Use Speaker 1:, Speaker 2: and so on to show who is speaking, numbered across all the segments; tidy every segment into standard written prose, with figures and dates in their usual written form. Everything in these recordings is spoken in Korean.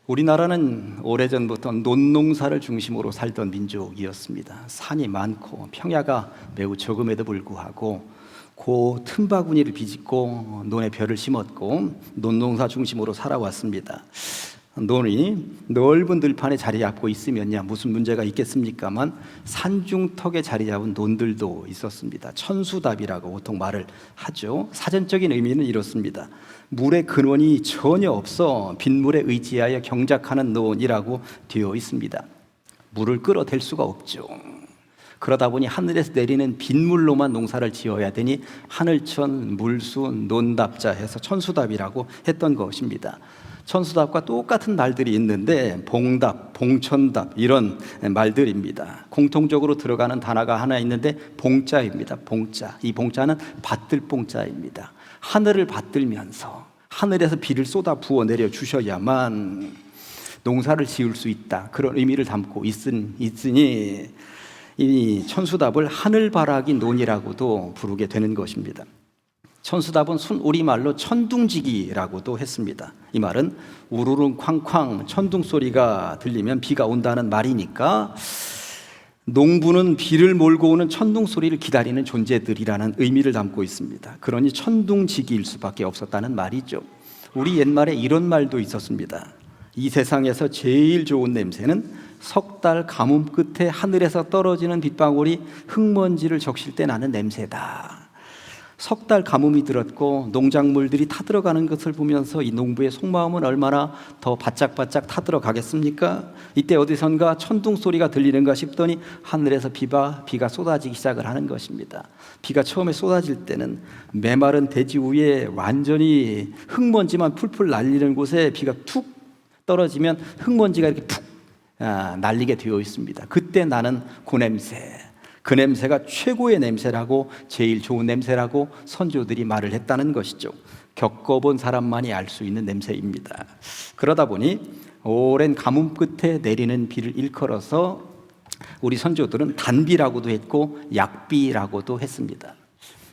Speaker 1: 우리나라는 오래전부터 논농사를 중심으로 살던 민족이었습니다. 산이 많고 평야가 매우 적음에도 불구하고 고 틈바구니를 비집고 논에 벼를 심었고 논농사 중심으로 살아왔습니다. 논이 넓은 들판에 자리 잡고 있으면야 무슨 문제가 있겠습니까만 산중턱에 자리 잡은 논들도 있었습니다. 천수답이라고 보통 말을 하죠. 사전적인 의미는 이렇습니다. 물의 근원이 전혀 없어 빗물에 의지하여 경작하는 논이라고 되어 있습니다. 물을 끌어댈 수가 없죠. 그러다 보니 하늘에서 내리는 빗물로만 농사를 지어야 되니 하늘천, 물수, 논답자 해서 천수답이라고 했던 것입니다. 천수답과 똑같은 말들이 있는데 봉답, 봉천답 이런 말들입니다. 공통적으로 들어가는 단어가 하나 있는데 봉자입니다. 봉자. 이 봉자는 받들 봉자입니다. 하늘을 받들면서 하늘에서 비를 쏟아 부어 내려 주셔야만 농사를 지을 수 있다. 그런 의미를 담고 있으니 이 천수답을 하늘바라기 논이라고도 부르게 되는 것입니다. 천수답은 순우리말로 천둥지기라고도 했습니다. 이 말은 우르릉 쾅쾅 천둥 소리가 들리면 비가 온다는 말이니까 농부는 비를 몰고 오는 천둥 소리를 기다리는 존재들이라는 의미를 담고 있습니다. 그러니 천둥지기일 수밖에 없었다는 말이죠. 우리 옛말에 이런 말도 있었습니다. 이 세상에서 제일 좋은 냄새는 석 달 가뭄 끝에 하늘에서 떨어지는 빗방울이 흙먼지를 적실 때 나는 냄새다. 석 달 가뭄이 들었고 농작물들이 타들어가는 것을 보면서 이 농부의 속마음은 얼마나 더 바짝바짝 타들어가겠습니까? 이때 어디선가 천둥 소리가 들리는가 싶더니 하늘에서 비가 쏟아지기 시작을 하는 것입니다. 비가 처음에 쏟아질 때는 메마른 대지 위에 완전히 흙먼지만 풀풀 날리는 곳에 비가 툭 떨어지면 흙먼지가 이렇게 푹 날리게 되어 있습니다. 그때 나는 고냄새, 그 냄새가 최고의 냄새라고, 제일 좋은 냄새라고 선조들이 말을 했다는 것이죠. 겪어본 사람만이 알 수 있는 냄새입니다. 그러다 보니 오랜 가뭄 끝에 내리는 비를 일컬어서 우리 선조들은 단비라고도 했고 약비라고도 했습니다.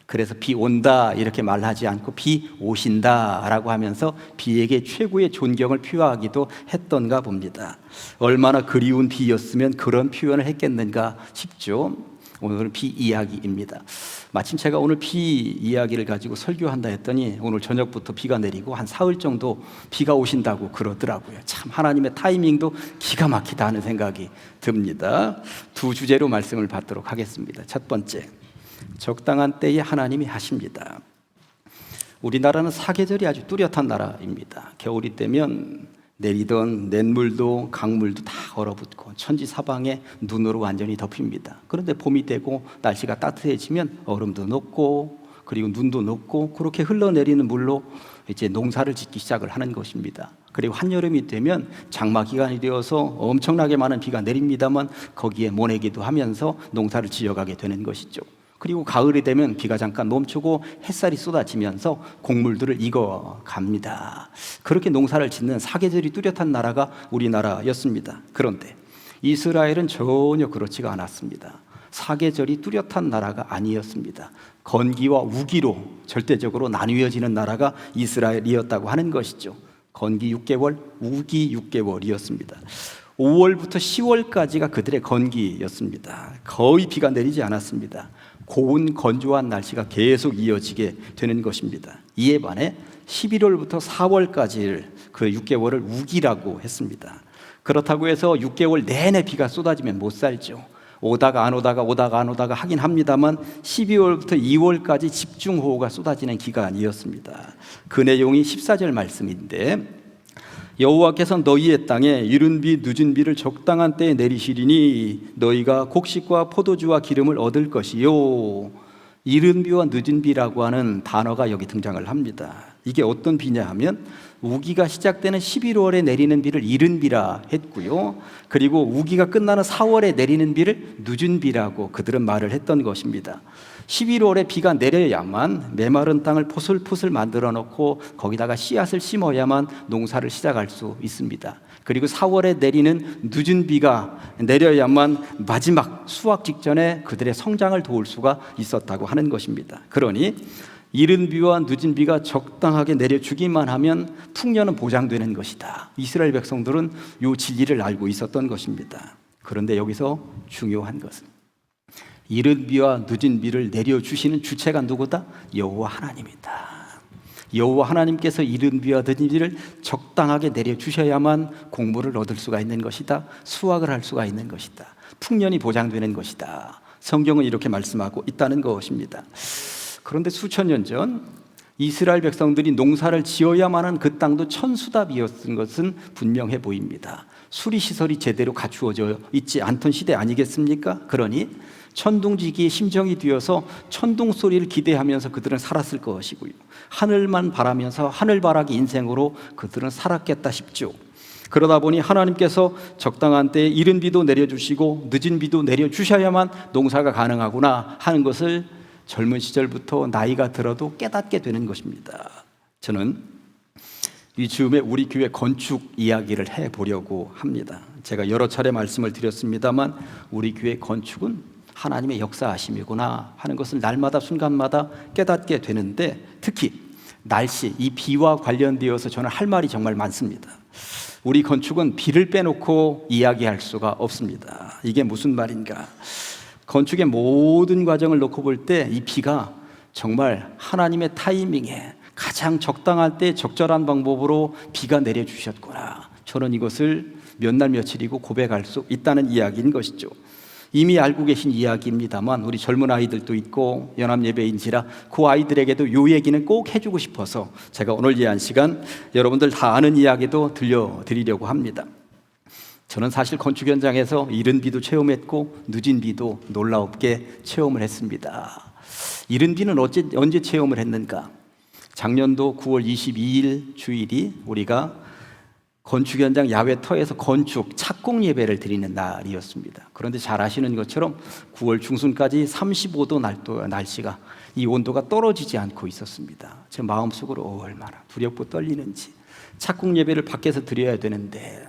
Speaker 1: 그래서 비 온다 이렇게 말하지 않고 비 오신다라고 하면서 비에게 최고의 존경을 표하기도 했던가 봅니다. 얼마나 그리운 비였으면 그런 표현을 했겠는가 싶죠. 오늘은 비 이야기입니다. 마침 제가 오늘 비 이야기를 가지고 설교한다 했더니 오늘 저녁부터 비가 내리고 한 사흘 정도 비가 오신다고 그러더라고요. 참 하나님의 타이밍도 기가 막히다 하는 생각이 듭니다. 두 주제로 말씀을 받도록 하겠습니다. 첫 번째, 적당한 때에 하나님이 하십니다. 우리나라는 사계절이 아주 뚜렷한 나라입니다. 겨울이 되면 내리던 냇물도 강물도 다 얼어붙고 천지사방에 눈으로 완전히 덮입니다. 그런데 봄이 되고 날씨가 따뜻해지면 얼음도 녹고 그리고 눈도 녹고 그렇게 흘러내리는 물로 이제 농사를 짓기 시작을 하는 것입니다. 그리고 한여름이 되면 장마 기간이 되어서 엄청나게 많은 비가 내립니다만 거기에 모내기도 하면서 농사를 지어가게 되는 것이죠. 그리고 가을이 되면 비가 잠깐 멈추고 햇살이 쏟아지면서 곡물들을 익어갑니다. 그렇게 농사를 짓는 사계절이 뚜렷한 나라가 우리나라였습니다. 그런데 이스라엘은 전혀 그렇지가 않았습니다. 사계절이 뚜렷한 나라가 아니었습니다. 건기와 우기로 절대적으로 나뉘어지는 나라가 이스라엘이었다고 하는 것이죠. 건기 6개월, 우기 6개월이었습니다. 5월부터 10월까지가 그들의 건기였습니다. 거의 비가 내리지 않았습니다. 고운 건조한 날씨가 계속 이어지게 되는 것입니다. 이에 반해 11월부터 4월까지를 그 6개월을 우기라고 했습니다. 그렇다고 해서 6개월 내내 비가 쏟아지면 못 살죠. 오다가 안 오다가 오다가 안 오다가 하긴 합니다만 12월부터 2월까지 집중호우가 쏟아지는 기간이었습니다. 그 내용이 14절 말씀인데 여호와께서 너희의 땅에 이른 비 늦은 비를 적당한 때에 내리시리니 너희가 곡식과 포도주와 기름을 얻을 것이요. 이른 비와 늦은 비라고 하는 단어가 여기 등장을 합니다. 이게 어떤 비냐 하면 우기가 시작되는 11월에 내리는 비를 이른 비라 했고요. 그리고 우기가 끝나는 4월에 내리는 비를 늦은 비라고 그들은 말을 했던 것입니다. 11월에 비가 내려야만 메마른 땅을 포슬포슬 만들어 놓고 거기다가 씨앗을 심어야만 농사를 시작할 수 있습니다. 그리고 4월에 내리는 늦은 비가 내려야만 마지막 수확 직전에 그들의 성장을 도울 수가 있었다고 하는 것입니다. 그러니 이른 비와 늦은 비가 적당하게 내려주기만 하면 풍년은 보장되는 것이다. 이스라엘 백성들은 이 진리를 알고 있었던 것입니다. 그런데 여기서 중요한 것은 이른 비와 늦은 비를 내려주시는 주체가 누구다? 여호와 하나님이다. 여호와 하나님께서 이른 비와 늦은 비를 적당하게 내려주셔야만 곡물을 얻을 수가 있는 것이다. 수확을 할 수가 있는 것이다. 풍년이 보장되는 것이다. 성경은 이렇게 말씀하고 있다는 것입니다. 그런데 수천 년 전 이스라엘 백성들이 농사를 지어야만 하는 그 땅도 천수답이었던 것은 분명해 보입니다. 수리시설이 제대로 갖추어져 있지 않던 시대 아니겠습니까? 그러니 천둥지기에 심정이 뛰어서 천둥 소리를 기대하면서 그들은 살았을 것이고요, 하늘만 바라면서 하늘바라기 인생으로 그들은 살았겠다 싶죠. 그러다 보니 하나님께서 적당한 때에 이른 비도 내려주시고 늦은 비도 내려주셔야만 농사가 가능하구나 하는 것을 젊은 시절부터 나이가 들어도 깨닫게 되는 것입니다. 저는 이 즈음에 우리 교회 건축 이야기를 해보려고 합니다. 제가 여러 차례 말씀을 드렸습니다만 우리 교회 건축은 하나님의 역사하심이구나 하는 것을 날마다 순간마다 깨닫게 되는데, 특히 날씨, 이 비와 관련되어서 저는 할 말이 정말 많습니다. 우리 건축은 비를 빼놓고 이야기할 수가 없습니다. 이게 무슨 말인가? 건축의 모든 과정을 놓고 볼 때 이 비가 정말 하나님의 타이밍에 가장 적당할 때 적절한 방법으로 비가 내려주셨구나. 저는 이것을 몇 날 며칠이고 고백할 수 있다는 이야기인 것이죠. 이미 알고 계신 이야기입니다만 우리 젊은 아이들도 있고 연합예배인지라 그 아이들에게도 이 얘기는 꼭 해주고 싶어서 제가 오늘 이 한 시간 여러분들 다 아는 이야기도 들려드리려고 합니다. 저는 사실 건축 현장에서 이른 비도 체험했고 늦은 비도 놀랍게 체험을 했습니다. 이른 비는 언제 체험을 했는가? 작년도 9월 22일 주일이 우리가 건축 현장 야외터에서 건축 착공 예배를 드리는 날이었습니다. 그런데 잘 아시는 것처럼 9월 중순까지 35도 날씨가, 이 온도가 떨어지지 않고 있었습니다. 제 마음속으로 얼마나 두렵고 떨리는지. 착공 예배를 밖에서 드려야 되는데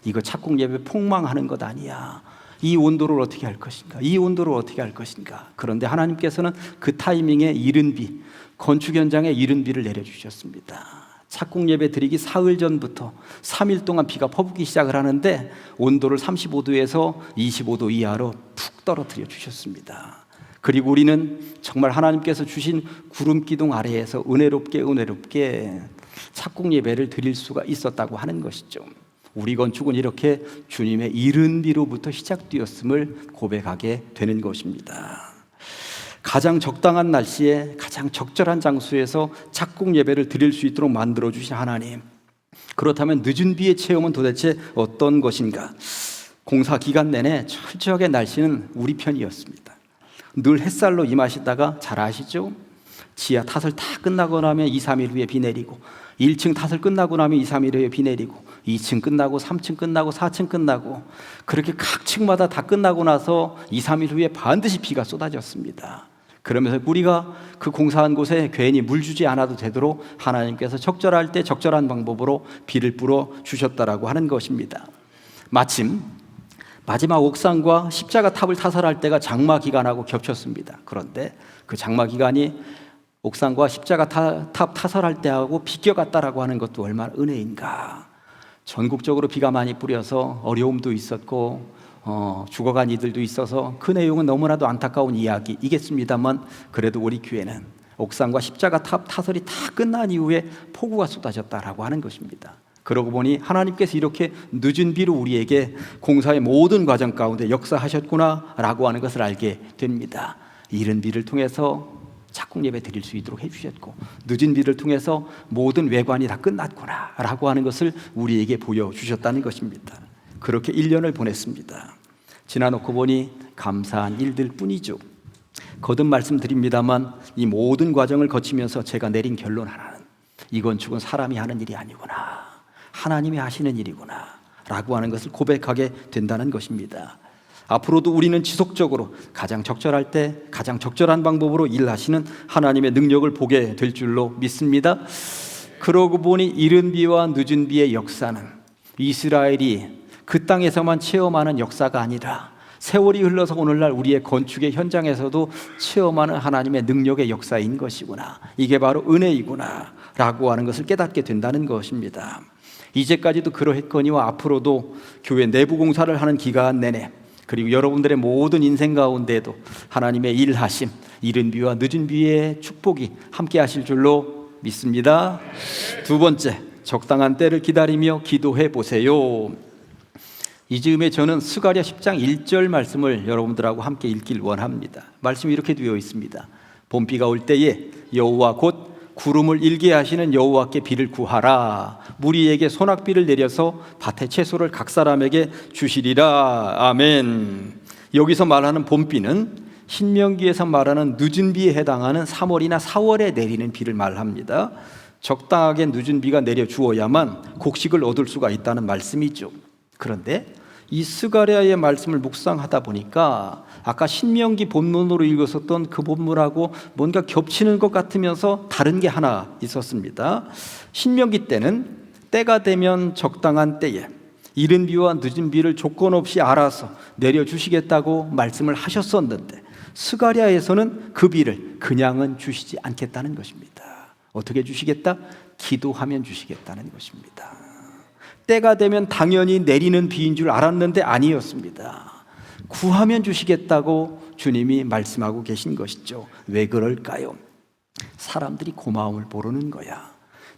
Speaker 1: 이거 착공 예배 폭망하는 것 아니야. 이 온도를 어떻게 할 것인가? 이 온도를 어떻게 할 것인가? 그런데 하나님께서는 그 타이밍에 이른 비, 건축 현장에 이른 비를 내려주셨습니다. 착공 예배 드리기 사흘 전부터 3일 동안 비가 퍼붓기 시작을 하는데 온도를 35도에서 25도 이하로 푹 떨어뜨려 주셨습니다. 그리고 우리는 정말 하나님께서 주신 구름 기둥 아래에서 은혜롭게 착공 예배를 드릴 수가 있었다고 하는 것이죠. 우리 건축은 이렇게 주님의 이른 비로부터 시작되었음을 고백하게 되는 것입니다. 가장 적당한 날씨에 가장 적절한 장소에서 착공 예배를 드릴 수 있도록 만들어주신 하나님, 그렇다면 늦은 비의 체험은 도대체 어떤 것인가? 공사 기간 내내 철저하게 날씨는 우리 편이었습니다. 늘 햇살로 임하시다가 잘 아시죠? 지하 타설 다 끝나고 나면 2, 3일 후에 비 내리고, 1층 타설 끝나고 나면 2, 3일 후에 비 내리고, 2층 끝나고 3층 끝나고 4층 끝나고, 그렇게 각 층마다 다 끝나고 나서 2, 3일 후에 반드시 비가 쏟아졌습니다. 그러면서 우리가 그 공사한 곳에 괜히 물 주지 않아도 되도록 하나님께서 적절할 때 적절한 방법으로 비를 뿌려 주셨다라고 하는 것입니다. 마침 마지막 옥상과 십자가 탑을 타설할 때가 장마 기간하고 겹쳤습니다. 그런데 그 장마 기간이 옥상과 십자가 탑 타설할 때하고 비껴갔다라고 하는 것도 얼마나 은혜인가. 전국적으로 비가 많이 뿌려서 어려움도 있었고 죽어간 이들도 있어서 그 내용은 너무나도 안타까운 이야기이겠습니다만, 그래도 우리 교회는 옥상과 십자가 탑 타설이 다 끝난 이후에 폭우가 쏟아졌다라고 하는 것입니다. 그러고 보니 하나님께서 이렇게 늦은 비로 우리에게 공사의 모든 과정 가운데 역사하셨구나라고 하는 것을 알게 됩니다. 이른 비를 통해서 착공 예배 드릴 수 있도록 해주셨고, 늦은 비를 통해서 모든 외관이 다 끝났구나라고 하는 것을 우리에게 보여주셨다는 것입니다. 그렇게 1년을 보냈습니다. 지나놓고 보니 감사한 일들 뿐이죠. 거듭 말씀드립니다만 이 모든 과정을 거치면서 제가 내린 결론 하나는, 이 건축은 사람이 하는 일이 아니구나, 하나님이 하시는 일이구나 라고 하는 것을 고백하게 된다는 것입니다. 앞으로도 우리는 지속적으로 가장 적절할 때 가장 적절한 방법으로 일하시는 하나님의 능력을 보게 될 줄로 믿습니다. 그러고 보니 이른 비와 늦은 비의 역사는 이스라엘이 그 땅에서만 체험하는 역사가 아니라 세월이 흘러서 오늘날 우리의 건축의 현장에서도 체험하는 하나님의 능력의 역사인 것이구나, 이게 바로 은혜이구나 라고 하는 것을 깨닫게 된다는 것입니다. 이제까지도 그러했거니와 앞으로도 교회 내부 공사를 하는 기간 내내, 그리고 여러분들의 모든 인생 가운데도 하나님의 일하심, 이른 비와 늦은 비의 축복이 함께 하실 줄로 믿습니다. 두 번째, 적당한 때를 기다리며 기도해 보세요. 이 즈음에 저는 스가랴 10장 1절 말씀을 여러분들하고 함께 읽길 원합니다. 말씀이 이렇게 되어 있습니다. 봄비가 올 때에 여호와 곧 구름을 일게 하시는 여호와께 비를 구하라. 무리에게 소낙비를 내려서 밭의 채소를 각 사람에게 주시리라. 아멘. 여기서 말하는 봄비는 신명기에서 말하는 늦은 비에 해당하는 3월이나 4월에 내리는 비를 말합니다. 적당하게 늦은 비가 내려 주어야만 곡식을 얻을 수가 있다는 말씀이죠. 그런데 이 스가랴의 말씀을 묵상하다 보니까 아까 신명기 본문으로 읽었었던 그 본문하고 뭔가 겹치는 것 같으면서 다른 게 하나 있었습니다. 신명기 때는 때가 되면 적당한 때에 이른 비와 늦은 비를 조건 없이 알아서 내려주시겠다고 말씀을 하셨었는데, 스가랴에서는 그 비를 그냥은 주시지 않겠다는 것입니다. 어떻게 주시겠다? 기도하면 주시겠다는 것입니다. 때가 되면 당연히 내리는 비인 줄 알았는데 아니었습니다. 구하면 주시겠다고 주님이 말씀하고 계신 것이죠. 왜 그럴까요? 사람들이 고마움을 모르는 거야.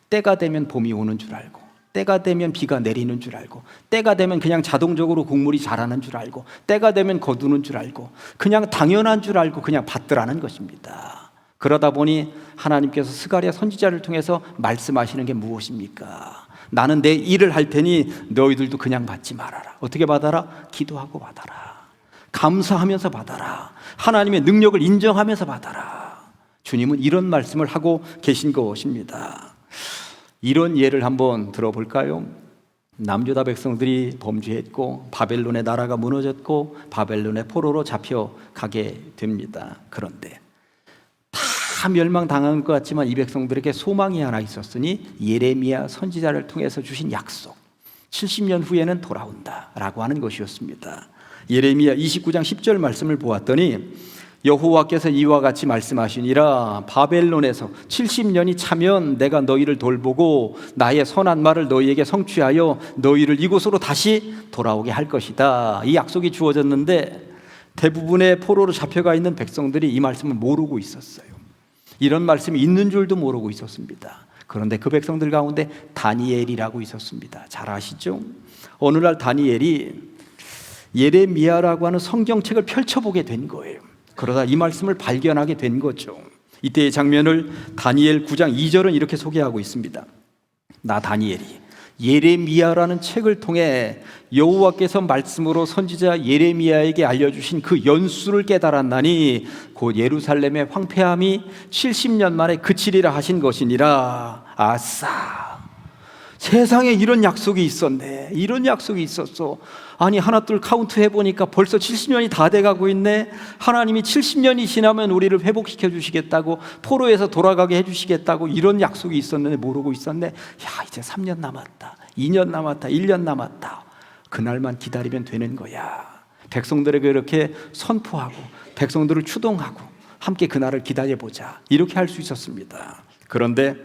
Speaker 1: 때가 되면 봄이 오는 줄 알고, 때가 되면 비가 내리는 줄 알고, 때가 되면 그냥 자동적으로 곡물이 자라는 줄 알고, 때가 되면 거두는 줄 알고, 그냥 당연한 줄 알고 그냥 받더라는 것입니다. 그러다 보니 하나님께서 스가랴 선지자를 통해서 말씀하시는 게 무엇입니까? 나는 내 일을 할 테니 너희들도 그냥 받지 말아라. 어떻게 받아라? 기도하고 받아라. 감사하면서 받아라. 하나님의 능력을 인정하면서 받아라. 주님은 이런 말씀을 하고 계신 것입니다. 이런 예를 한번 들어볼까요? 남유다 백성들이 범죄했고 바벨론의 나라가 무너졌고 바벨론의 포로로 잡혀가게 됩니다. 그런데 다 멸망당한 것 같지만 이 백성들에게 소망이 하나 있었으니 예레미야 선지자를 통해서 주신 약속, 70년 후에는 돌아온다 라고 하는 것이었습니다. 예레미야 29장 10절 말씀을 보았더니 여호와께서 이와 같이 말씀하시니라. 바벨론에서 70년이 차면 내가 너희를 돌보고 나의 선한 말을 너희에게 성취하여 너희를 이곳으로 다시 돌아오게 할 것이다. 이 약속이 주어졌는데 대부분의 포로로 잡혀가 있는 백성들이 이 말씀을 모르고 있었어요. 이런 말씀이 있는 줄도 모르고 있었습니다. 그런데 그 백성들 가운데 다니엘이라고 있었습니다. 잘 아시죠? 어느 날 다니엘이 예레미야라고 하는 성경책을 펼쳐보게 된 거예요. 그러다 이 말씀을 발견하게 된 거죠. 이때의 장면을 다니엘 9장 2절은 이렇게 소개하고 있습니다. 나 다니엘이 예레미야라는 책을 통해 여호와께서 말씀으로 선지자 예레미야에게 알려주신 그 연수를 깨달았나니 곧 예루살렘의 황폐함이 70년 만에 그치리라 하신 것이니라. 아싸, 세상에 이런 약속이 있었네. 이런 약속이 있었어. 아니 하나 둘 카운트 해보니까 벌써 70년이 다 돼가고 있네. 하나님이 70년이 지나면 우리를 회복시켜 주시겠다고, 포로에서 돌아가게 해주시겠다고 이런 약속이 있었는데 모르고 있었네. 야, 이제 3년 남았다, 2년 남았다, 1년 남았다. 그날만 기다리면 되는 거야. 백성들에게 이렇게 선포하고 백성들을 추동하고 함께 그날을 기다려보자, 이렇게 할 수 있었습니다. 그런데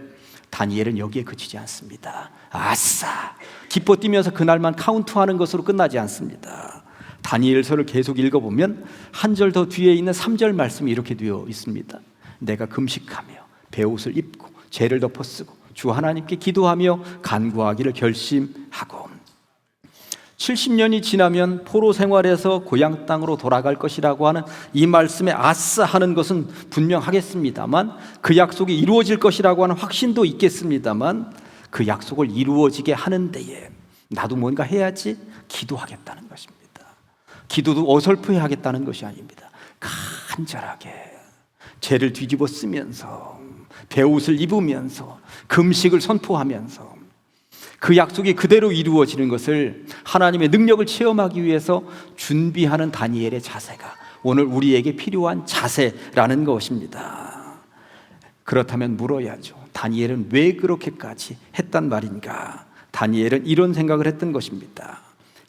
Speaker 1: 다니엘은 여기에 그치지 않습니다. 아싸, 기뻐 뛰면서 그날만 카운트하는 것으로 끝나지 않습니다. 다니엘서를 계속 읽어보면 한 절 더 뒤에 있는 3절 말씀이 이렇게 되어 있습니다. 내가 금식하며 베옷을 입고 죄를 덮어 쓰고 주 하나님께 기도하며 간구하기를 결심하고, 70년이 지나면 포로 생활에서 고향 땅으로 돌아갈 것이라고 하는 이 말씀에 아싸 하는 것은 분명하겠습니다만, 그 약속이 이루어질 것이라고 하는 확신도 있겠습니다만, 그 약속을 이루어지게 하는 데에 나도 뭔가 해야지, 기도하겠다는 것입니다. 기도도 어설프게 하겠다는 것이 아닙니다. 간절하게 죄를 뒤집어 쓰면서 베옷을 입으면서 금식을 선포하면서 그 약속이 그대로 이루어지는 것을, 하나님의 능력을 체험하기 위해서 준비하는 다니엘의 자세가 오늘 우리에게 필요한 자세라는 것입니다. 그렇다면 물어야죠. 다니엘은 왜 그렇게까지 했단 말인가? 다니엘은 이런 생각을 했던 것입니다.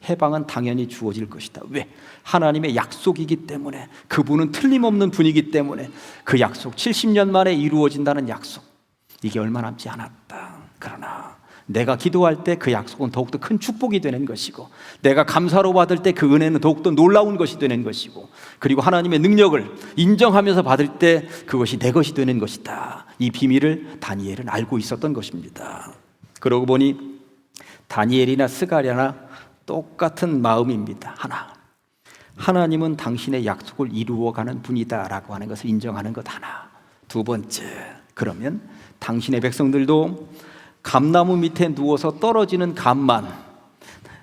Speaker 1: 해방은 당연히 주어질 것이다. 왜? 하나님의 약속이기 때문에, 그분은 틀림없는 분이기 때문에, 그 약속 70년 만에 이루어진다는 약속, 이게 얼마 남지 않았다. 그러나 내가 기도할 때 그 약속은 더욱더 큰 축복이 되는 것이고, 내가 감사로 받을 때 그 은혜는 더욱더 놀라운 것이 되는 것이고, 그리고 하나님의 능력을 인정하면서 받을 때 그것이 내 것이 되는 것이다. 이 비밀을 다니엘은 알고 있었던 것입니다. 그러고 보니 다니엘이나 스가랴나 똑같은 마음입니다. 하나님은 당신의 약속을 이루어가는 분이다라고 하는 것을 인정하는 것 하나. 두 번째, 그러면 당신의 백성들도 감나무 밑에 누워서 떨어지는 감만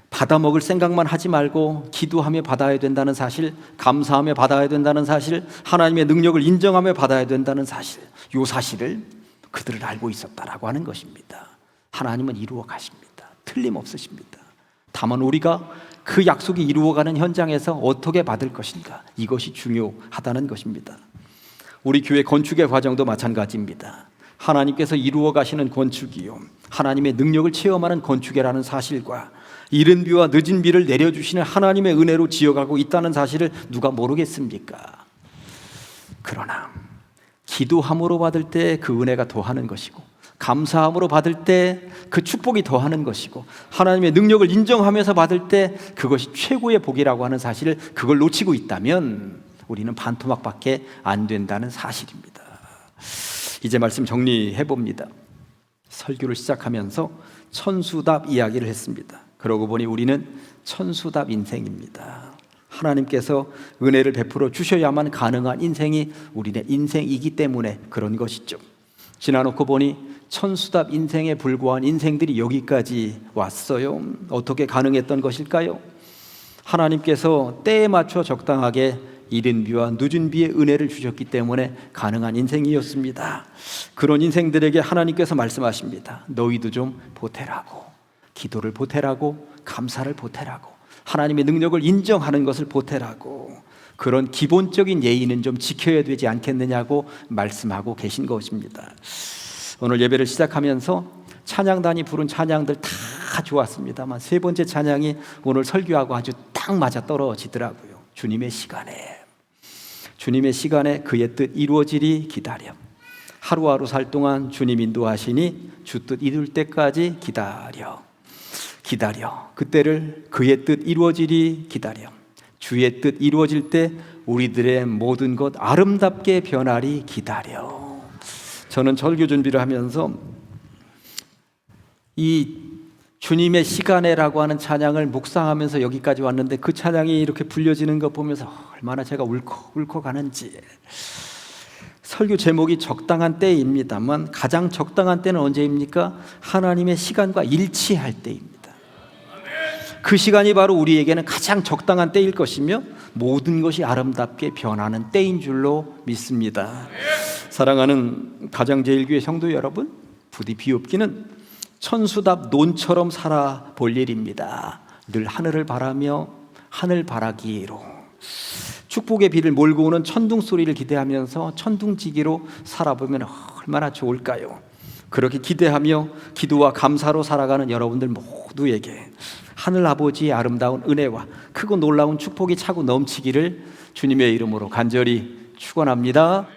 Speaker 1: 받아먹을 생각만 하지 말고 기도하며 받아야 된다는 사실, 감사하며 받아야 된다는 사실, 하나님의 능력을 인정하며 받아야 된다는 사실, 이 사실을 그들은 알고 있었다라고 하는 것입니다. 하나님은 이루어 가십니다. 틀림없으십니다. 다만 우리가 그 약속이 이루어가는 현장에서 어떻게 받을 것인가, 이것이 중요하다는 것입니다. 우리 교회 건축의 과정도 마찬가지입니다. 하나님께서 이루어 가시는 건축이요, 하나님의 능력을 체험하는 건축이라는 사실과 이른 비와 늦은 비를 내려주시는 하나님의 은혜로 지어가고 있다는 사실을 누가 모르겠습니까? 그러나 기도함으로 받을 때 그 은혜가 더하는 것이고, 감사함으로 받을 때 그 축복이 더하는 것이고, 하나님의 능력을 인정하면서 받을 때 그것이 최고의 복이라고 하는 사실을, 그걸 놓치고 있다면 우리는 반토막밖에 안 된다는 사실입니다. 이제 말씀 정리해 봅니다. 설교를 시작하면서 천수답 이야기를 했습니다. 그러고 보니 우리는 천수답 인생입니다. 하나님께서 은혜를 베풀어 주셔야만 가능한 인생이 우리의 인생이기 때문에 그런 것이죠. 지나놓고 보니 천수답 인생에 불과한 인생들이 여기까지 왔어요. 어떻게 가능했던 것일까요? 하나님께서 때에 맞춰 적당하게 이른 비와 늦은 비의 은혜를 주셨기 때문에 가능한 인생이었습니다. 그런 인생들에게 하나님께서 말씀하십니다. 너희도 좀 보태라고, 기도를 보태라고, 감사를 보태라고, 하나님의 능력을 인정하는 것을 보태라고, 그런 기본적인 예의는 좀 지켜야 되지 않겠느냐고 말씀하고 계신 것입니다. 오늘 예배를 시작하면서 찬양단이 부른 찬양들 다 좋았습니다만 세 번째 찬양이 오늘 설교하고 아주 딱 맞아 떨어지더라고요. 주님의 시간에 그의 뜻 이루어지리 기다려. 하루하루 살 동안 주님 인도하시니 주 뜻 이룰 때까지 기다려. 그때를 그의 뜻 이루어지리 기다려. 주의 뜻 이루어질 때 우리들의 모든 것 아름답게 변하리 기다려. 저는 설교 준비를 하면서 이 주님의 시간에라고 하는 찬양을 묵상하면서 여기까지 왔는데, 그 찬양이 이렇게 불려지는 것 보면서 얼마나 제가 울컥하는지. 설교 제목이 적당한 때입니다만 가장 적당한 때는 언제입니까? 하나님의 시간과 일치할 때입니다. 그 시간이 바로 우리에게는 가장 적당한 때일 것이며 모든 것이 아름답게 변하는 때인 줄로 믿습니다. 사랑하는 가장제일교회 성도 여러분, 부디 비옵기는 천수답 논처럼 살아볼 일입니다. 늘 하늘을 바라며 하늘 바라기로 축복의 비를 몰고 오는 천둥 소리를 기대하면서 천둥지기로 살아보면 얼마나 좋을까요? 그렇게 기대하며 기도와 감사로 살아가는 여러분들 모두에게 하늘 아버지의 아름다운 은혜와 크고 놀라운 축복이 차고 넘치기를 주님의 이름으로 간절히 축원합니다.